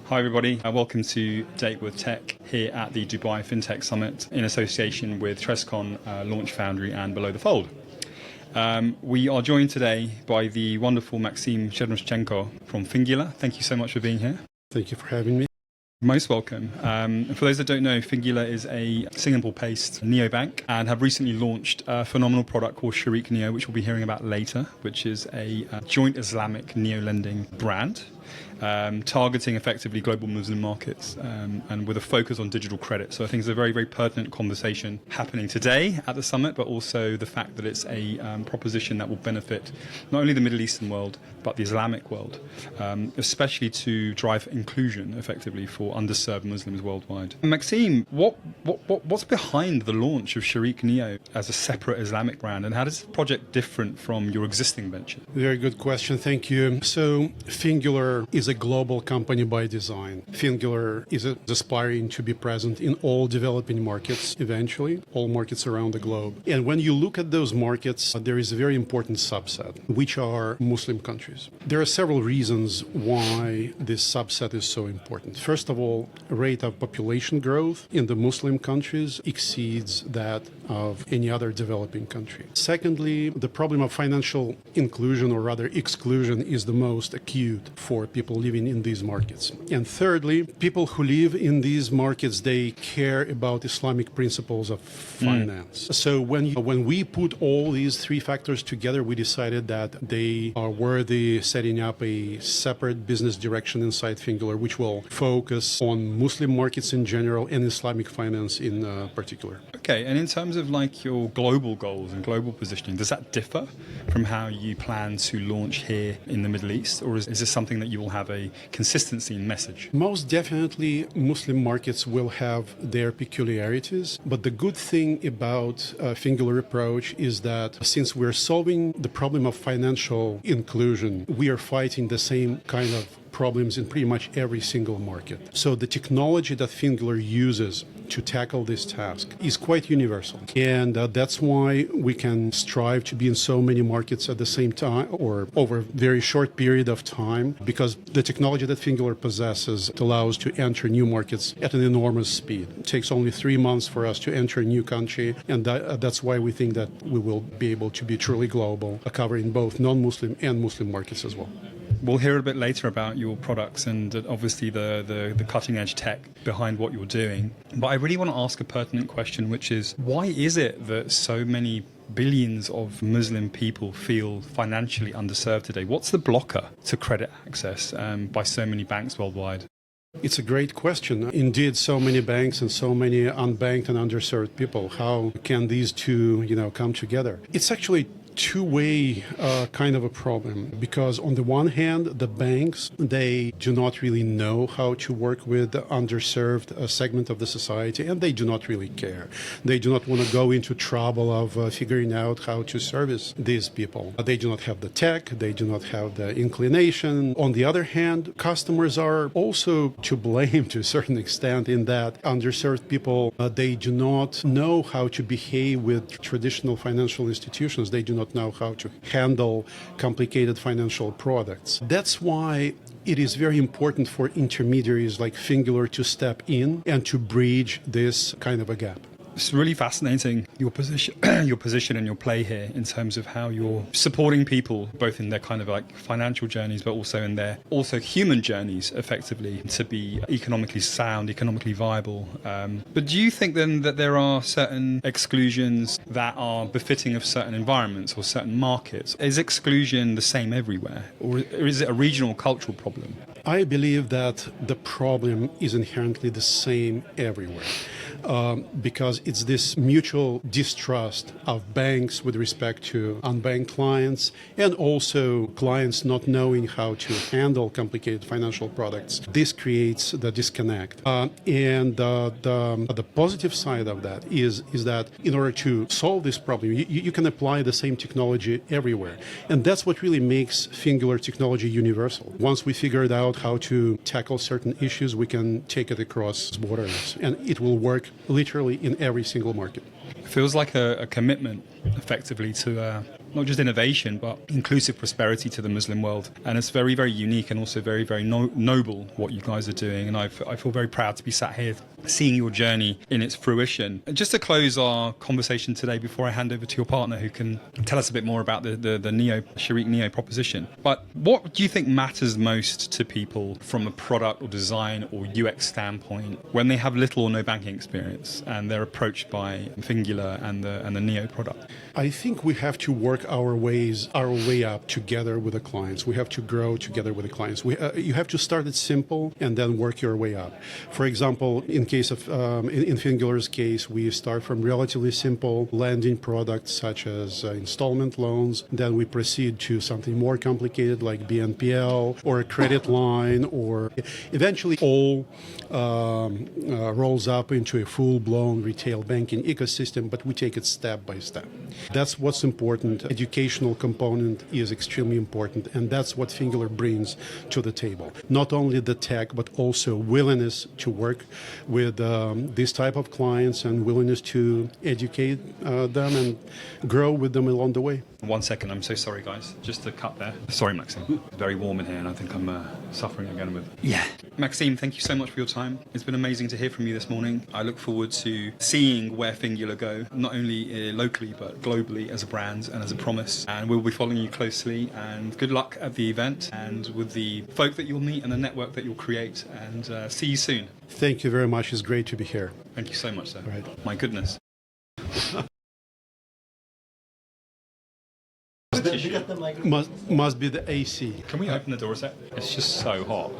Hi everybody, welcome to Date with Tech here at the Dubai Fintech Summit in association with TRESCON, Launch Foundry and Below the Fold. We are joined today by the wonderful Maxim Chernuschenko from Fingular. Thank you so much for being here. Thank you for having me. Most welcome. For those that don't know, Fingular is a Singapore-based neobank and have recently launched a phenomenal product called Shareeq Neo, which we'll be hearing about later, which is a joint Islamic neo-lending brand. Targeting effectively global Muslim markets and with a focus on digital credit. So I think it's a very, very pertinent conversation happening today at the summit, but also the fact that it's a proposition that will benefit not only the Middle Eastern world, but the Islamic world, especially to drive inclusion effectively for underserved Muslims worldwide. Maxime, what's behind the launch of Shareeq Neo as a separate Islamic brand, and how does the project different from your existing venture? Very good question, thank you. So Fingular is a global company by design. Fingular is aspiring to be present in all developing markets eventually, all markets around the globe. And when you look at those markets, there is a very important subset, which are Muslim countries. There are several reasons why this subset is so important. First of all, rate of population growth in the Muslim countries exceeds that of any other developing country. Secondly, the problem of financial inclusion, or rather exclusion, is the most acute for people living in these markets. And thirdly, people who live in these markets, they care about Islamic principles of finance. So when we put all these three factors together, we decided that they are worthy setting up a separate business direction inside Fingular, which will focus on Muslim markets in general and Islamic finance in particular. Okay, and in terms of like your global goals and global positioning, does that differ from how you plan to launch here in the Middle East, or is this something that you will have a consistency in message? Most definitely, Muslim markets will have their peculiarities, but the good thing about Fingular approach is that since we're solving the problem of financial inclusion, we are fighting the same kind of problems in pretty much every single market. So the technology that Fingular uses to tackle this task is quite universal. And that's why we can strive to be in so many markets at the same time or over a very short period of time, because the technology that Fingular possesses allows to enter new markets at an enormous speed. It takes only 3 months for us to enter a new country, and that's why we think that we will be able to be truly global, covering both non-Muslim and Muslim markets as well. We'll hear a bit later about your products and obviously the cutting edge tech behind what you're doing. But I really want to ask a pertinent question, which is, why is it that so many billions of Muslim people feel financially underserved today? What's the blocker to credit access by so many banks worldwide? It's a great question. Indeed, so many banks and so many unbanked and underserved people. How can these two, come together? It's actually two-way kind of a problem, because on the one hand, the banks, they do not really know how to work with the underserved segment of the society, and they do not really care. They do not want to go into trouble of figuring out how to service these people. They do not have the tech, they do not have the inclination. On the other hand, customers are also to blame to a certain extent in that underserved people, they do not know how to behave with traditional financial institutions. They do not know how to handle complicated financial products. That's why it is very important for intermediaries like Fingular to step in and to bridge this kind of a gap. It's really fascinating, your position and your play here in terms of how you're supporting people both in their kind of like financial journeys, but also in their human journeys effectively to be economically sound, economically viable. But do you think then that there are certain exclusions that are befitting of certain environments or certain markets? Is exclusion the same everywhere, or is it a regional cultural problem? I believe that the problem is inherently the same everywhere. Because it's this mutual distrust of banks with respect to unbanked clients, and also clients not knowing how to handle complicated financial products. This creates the disconnect. And the positive side of that is that in order to solve this problem, you can apply the same technology everywhere. And that's what really makes Fingular technology universal. Once we figured out how to tackle certain issues, we can take it across borders, and it will work literally in every single market. It feels like a commitment effectively to not just innovation, but inclusive prosperity to the Muslim world. And it's very, very unique and also very, very noble what you guys are doing. And I feel very proud to be sat here seeing your journey in its fruition. And just to close our conversation today, before I hand over to your partner who can tell us a bit more about the Shareeq Neo proposition, but what do you think matters most to people from a product or design or UX standpoint when they have little or no banking experience and they're approached by Fingular and the Neo product? I think we have to work our way up together with the clients. We have to grow together with the clients. You have to start it simple and then work your way up. For example, in Fingular's case, we start from relatively simple lending products such as installment loans. Then we proceed to something more complicated like BNPL or a credit line, or eventually all rolls up into a full-blown retail banking ecosystem, but we take it step by step. That's what's important. Educational component is extremely important, and that's what Fingular brings to the table. Not only the tech, but also willingness to work with this type of clients and willingness to educate them and grow with them along the way. 1 second, I'm so sorry, guys. Just to cut there. Sorry, Maxim. It's very warm in here, and I think I'm suffering again with. Yeah. Maxim, thank you so much for your time. It's been amazing to hear from you this morning. I look forward to seeing where Fingular go, not only locally but globally as a brand and as a promise. And we'll be following you closely. And good luck at the event and with the folk that you'll meet and the network that you'll create. And see you soon. Thank you very much. It's great to be here. Thank you so much, sir. Right. My goodness. Must be the AC. Can we open the door a sec? It's just so hot.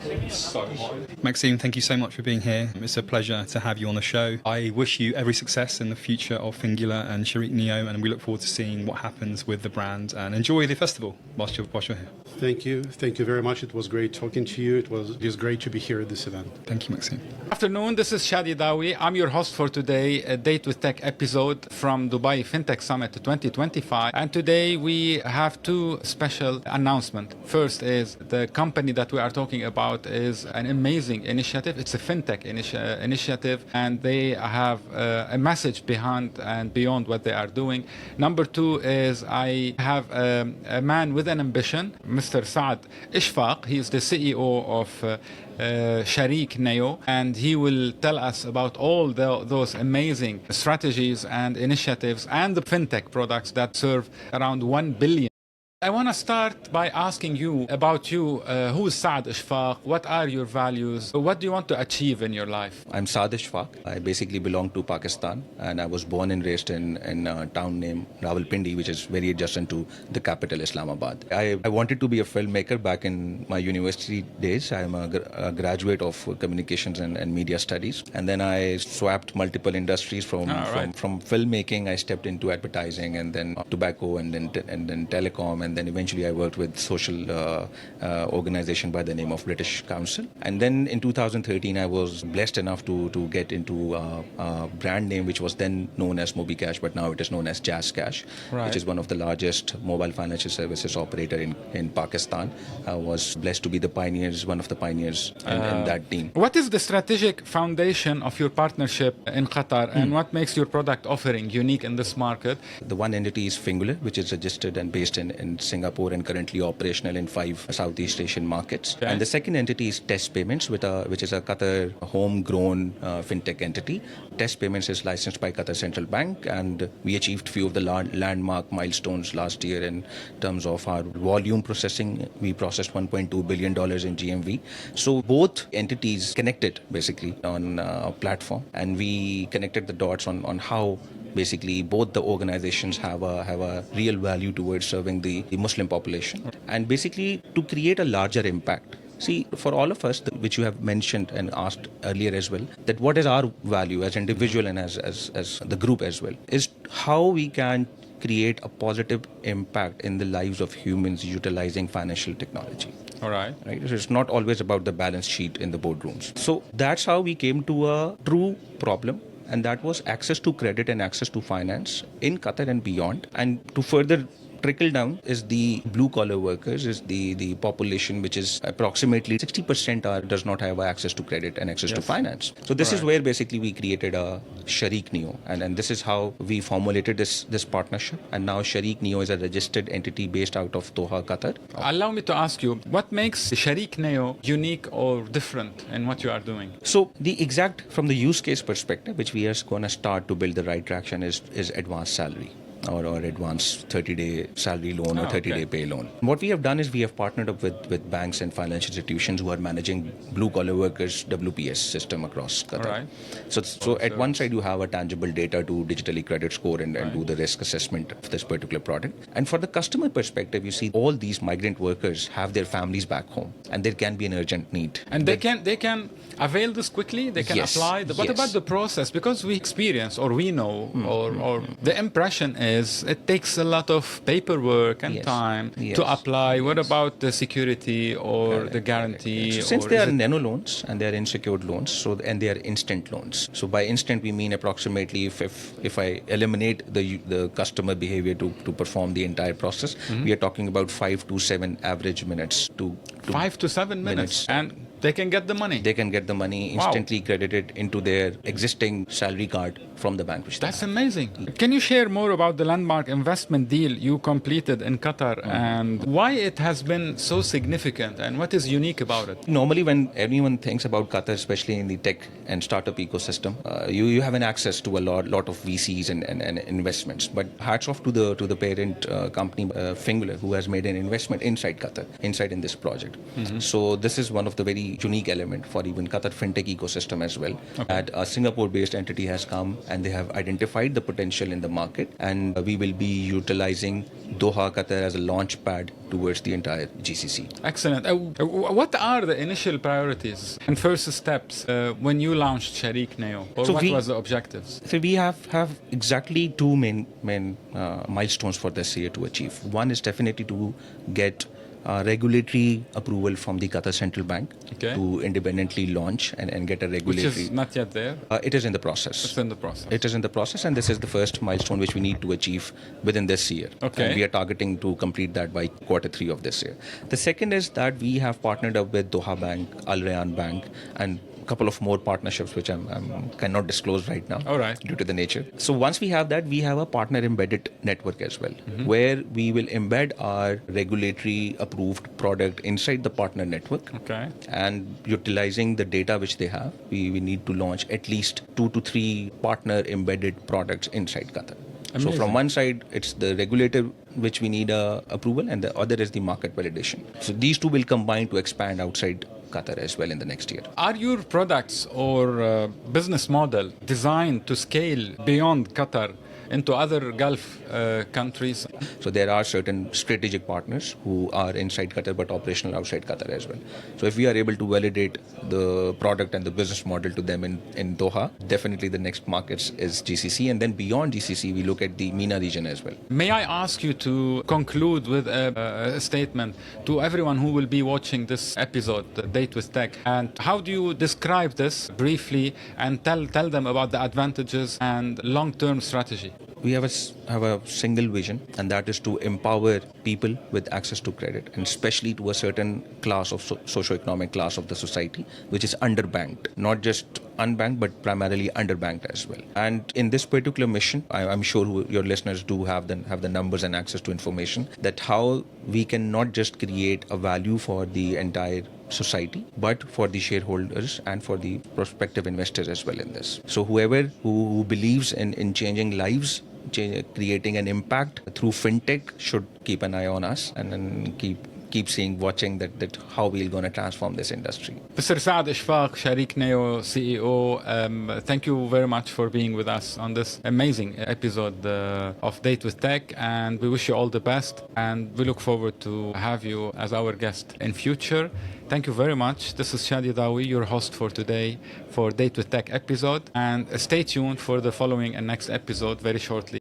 It's so hot. Maxim, thank you so much for being here. It's a pleasure to have you on the show. I wish you every success in the future of Fingular and Shareeq Neo, and we look forward to seeing what happens with the brand, and enjoy the festival whilst you're here. Thank you. Thank you very much. It was great talking to you. It was great to be here at this event. Thank you, Maxim. Afternoon, this is Shadi Dawi. I'm your host for today, a Date with Tech episode from Dubai Fintech Summit 2025. And today we have two special announcements. First is the company that we are talking about is an amazing initiative. It's a fintech initiative, and they have a message behind and beyond what they are doing. Number two is I have a man with an ambition, Mr. Saad Ishfaq. He is the CEO of Shareeq Neo, and he will tell us about all those amazing strategies and initiatives and the fintech products that serve around 1 billion. I want to start by asking you about you. Who is Saad Ishfaq? What are your values? What do you want to achieve in your life? I'm Saad Ishfaq. I basically belong to Pakistan, and I was born and raised in a town named Rawalpindi, which is very adjacent to the capital, Islamabad. I wanted to be a filmmaker back in my university days. I'm a graduate of communications and media studies, and then I swapped multiple industries from filmmaking. I stepped into advertising, and then tobacco, and then telecom. And then eventually I worked with social organization by the name of British Council. And then in 2013, I was blessed enough to get into a brand name which was then known as MobiCash, but now it is known as Jazz Cash, which is one of the largest mobile financial services operator in Pakistan. I was blessed to be one of the pioneers in that team. What is the strategic foundation of your partnership in Qatar, and what makes your product offering unique in this market? The one entity is Fingular, which is registered and based in Singapore and currently operational in 5 Southeast Asian markets. Okay. And the second entity is TESS Payments, which is a Qatar homegrown fintech entity. TESS Payments is licensed by Qatar Central Bank, and we achieved few of the landmark milestones last year in terms of our volume processing. We processed $1.2 billion in GMV. So both entities connected basically on a platform, and we connected the dots on how basically both the organizations have a real value towards serving the Muslim population, and basically to create a larger impact. See, for all of us, which you have mentioned and asked earlier as well, that what is our value as individual and as the group as well, is how we can create a positive impact in the lives of humans utilizing financial technology. All right. So it's not always about the balance sheet in the boardrooms. So that's how we came to a true problem, and that was access to credit and access to finance in Qatar and beyond. And to further trickle down is the blue collar workers, is the population which is approximately 60% does not have access to credit and access to finance. So this is where basically we created a Shareeq Neo, and this is how we formulated this partnership. And now Shareeq Neo is a registered entity based out of Doha, Qatar. Allow me to ask you, what makes Shareeq Neo unique or different in what you are doing? So the exact, from the use case perspective, which we are going to start to build the right traction is advanced salary. Or advanced 30-day salary loan or 30-day pay loan. What we have done is we have partnered up with banks and financial institutions who are managing blue-collar workers' WPS system across Qatar. All right. So at one side you have a tangible data to digitally credit score and do the risk assessment of this particular product. And for the customer perspective, you see all these migrant workers have their families back home, and there can be an urgent need. And they can avail this quickly. They can apply. What about the process? Because we experience, or we know, or the impression is it takes a lot of paperwork and time to apply. What about the security or the guarantee? So since they are nano loans and they are unsecured loans, and they are instant loans. So by instant we mean approximately if I eliminate the customer behavior to perform the entire process, we are talking about 5 to 7 average minutes to 5 to 7 minutes. And they can get the money. They can get the money instantly credited into their existing salary card from the bank. That's amazing. Can you share more about the landmark investment deal you completed in Qatar and why it has been so significant and what is unique about it? Normally, when anyone thinks about Qatar, especially in the tech and startup ecosystem, you have an access to a lot of VCs and investments. But hats off to the parent company, Fingular, who has made an investment inside Qatar, inside in this project. So this is one of the very unique element for even Qatar fintech ecosystem as well. That a Singapore-based entity has come and they have identified the potential in the market, and we will be utilizing Doha, Qatar as a launch pad towards the entire GCC. Excellent. What are the initial priorities and first steps when you launched Shareeq Neo? Or so what was the objectives? So we have exactly two main milestones for this year to achieve. One is definitely to get regulatory approval from the Qatar Central Bank to independently launch and get a regulatory... Which is not yet there? It is in the process. It's in the process. It is in the process, and this is the first milestone which we need to achieve within this year. And we are targeting to complete that by Q3 of this year. The second is that we have partnered up with Doha Bank, Al Rayyan Bank, and couple of more partnerships which I cannot disclose right now due to the nature. So once we have that, we have a partner embedded network as well, where we will embed our regulatory approved product inside the partner network. And utilizing the data which they have, we need to launch at least 2 to 3 partner embedded products inside Qatar. Amazing. So from one side, it's the regulator which we need approval, and the other is the market validation. So these two will combine to expand outside Qatar as well in the next year. Are your products or business model designed to scale beyond Qatar into other Gulf countries? So there are certain strategic partners who are inside Qatar but operational outside Qatar as well. So if we are able to validate the product and the business model to them in Doha, definitely the next markets is GCC, and then beyond GCC we look at the MENA region as well. May I ask you to conclude with a statement to everyone who will be watching this episode, Date with Tech, and how do you describe this briefly and tell them about the advantages and long-term strategy? We have a single vision, and that is to empower people with access to credit, and especially to a certain class of socioeconomic class of the society, which is underbanked, not just unbanked, but primarily underbanked as well. And in this particular mission, I'm sure your listeners do have the numbers and access to information, that how we can not just create a value for the entire society, but for the shareholders and for the prospective investors as well in this. So whoever who believes in changing lives, creating an impact through fintech should keep an eye on us and keep watching that how we're going to transform this industry. Mr. Saad Ishfaq, Shareeq Neo CEO, thank you very much for being with us on this amazing episode of Date with Tech, and we wish you all the best, and we look forward to have you as our guest in future. Thank you very much. This is Shadi Dawi, your host for today for Date with Tech episode, and stay tuned for the following and next episode very shortly.